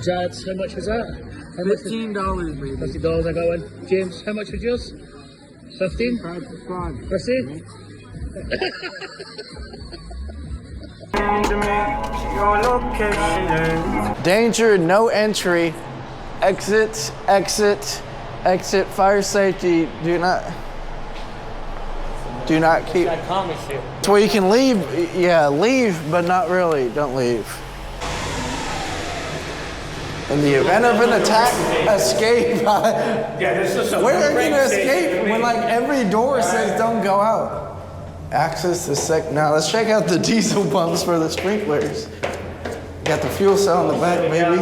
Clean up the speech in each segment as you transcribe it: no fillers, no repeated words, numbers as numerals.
Jad, how much was that? $15, baby. $50, I got one. James, how much was yours? 15? Mercy? Danger, no entry. Exit, exit, exit, fire safety. Do not keep. It's where you can leave. Yeah, leave, but not really. Don't leave. In the event of an attack, escape. Where are you gonna escape when like every door says don't go out? Access the Now let's check out the diesel pumps for the sprinklers. Got the fuel cell in the back, baby.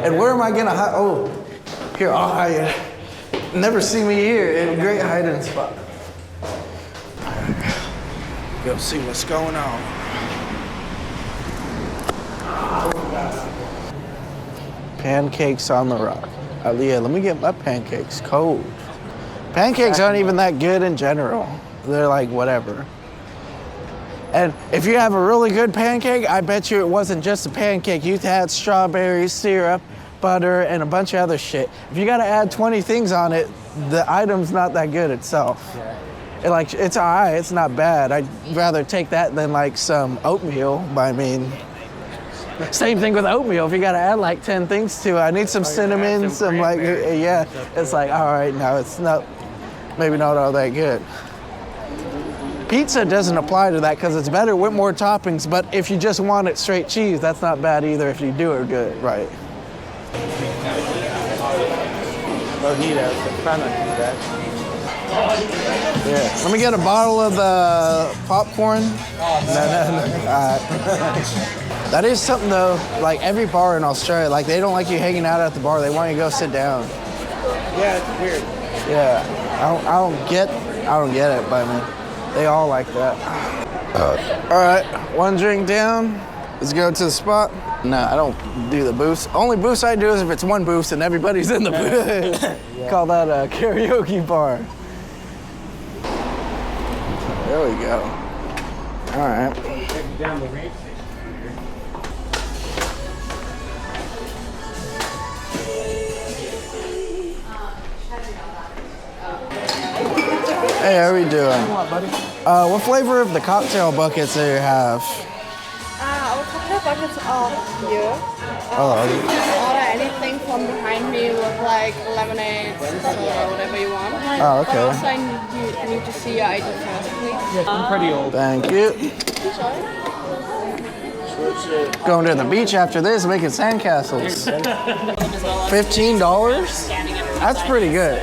And where am I gonna hide? Oh, here, I'll hide. Never see me here in a great hiding spot. Go see what's going on. Pancakes on the rock. Yeah, let me get my pancakes cold. Pancakes aren't even that good in general. They're like whatever. And if you have a really good pancake, I bet you it wasn't just a pancake. You had strawberries, syrup, butter, and a bunch of other shit. If you gotta add 20 things on it, the item's not that good itself. It's all right, it's not bad. I'd rather take that than like some oatmeal, but I mean, same thing with oatmeal. If you gotta add like 10 things to it, I need some cinnamon, some like, yeah. It's like, all right, no, it's not, maybe not all that good. Pizza doesn't apply to that because it's better with more toppings, but if you just want it straight cheese, that's not bad either if you do it good, right? Yeah. Let me get a bottle of the popcorn. That is something though, like every bar in Australia, like they don't like you hanging out at the bar, they want you to go sit down. Yeah, it's weird. Yeah, I don't get it, but I mean, they all like that. All right, one drink down. Let's go to the spot. No, I don't do the booths. Only booths I do is if it's one booth and everybody's in the booth. Yeah. Call that a karaoke bar. There we go. All right. Down the range. Hey, how are we doing? What flavor of the cocktail buckets do you have? Our cocktail buckets are here. Oh, Order anything from behind me with like lemonade, or whatever you want. Oh, okay. But also I need to see your ID first, please. I'm pretty old. Thank you. Going to the beach after this, making sandcastles. $15? That's pretty good.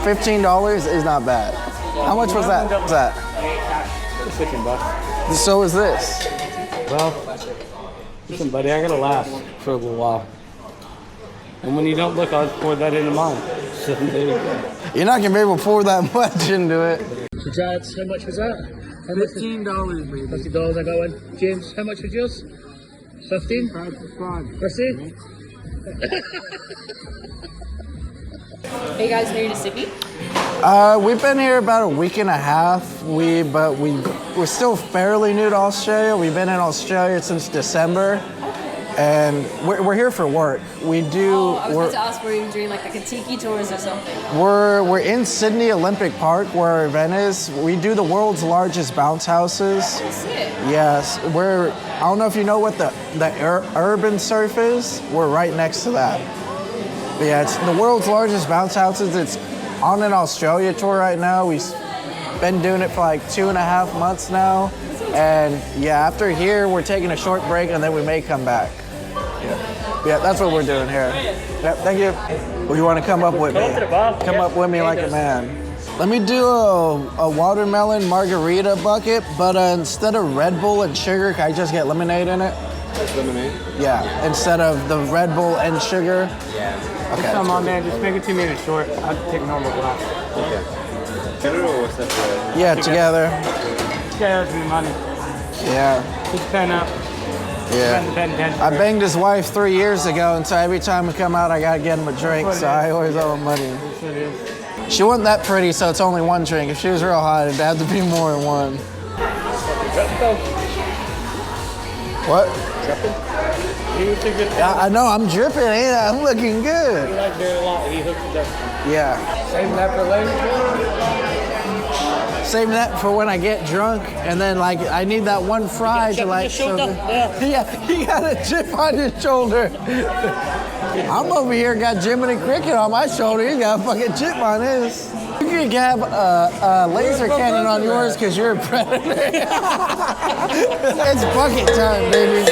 $15 is not bad. How much was that? What's that? $15. So is this. Well, listen, buddy, I gotta last for a little while. And when you don't look, I'll just pour that into mine. So there you go. You're not gonna be able to pour that much into it. Jad, how much was that? $15, baby. $50, I got one. James, how much was yours? 15? Mercy? Are you guys new to Sydney? We've been here about a week and a half. We're still fairly new to Australia. We've been in Australia since December, and we're here for work. We do. I was about to ask, were you doing like the Katiki tours or something? We're in Sydney Olympic Park, where our event is. We do the world's largest bounce houses. That's it. Yes, I don't know if you know what the urban surf is. We're right next to that. But yeah, it's the world's largest bounce houses. It's on an Australia tour right now. We've been doing it for like 2.5 months now. And yeah, after here, we're taking a short break and then we may come back. Yeah, that's what we're doing here. Yeah, thank you. Or you want to come up with me? Come up with me like a man. Let me do a watermelon margarita bucket, but instead of Red Bull and sugar, can I just get lemonade in it? Lemonade? Yeah, instead of the Red Bull and sugar? Yeah. Okay. Come on, man, just make it 2 minutes short. I'll take normal glass. Okay. Together or separate? Yeah, together. Together to be money. Yeah. Just pen up. Yeah. Pen. I banged his wife 3 years ago, and so every time we come out, I gotta get him a drink, so I always owe him money. Yes, it is. She wasn't that pretty, so it's only one drink. If she was real hot, it'd have to be more than one. What? he was too good. I know, I'm dripping, ain't I? I'm looking good. He liked doing a lot. He hooked it up. Yeah. Saving that for later. Saving that for when I get drunk, and then like I need that one fry to like. Yeah, he got a chip on his shoulder. I'm over here got Jiminy Cricket on my shoulder. He's got a fucking chip on his. You can have a laser cannon on yours because you're a predator. It's bucket time, baby.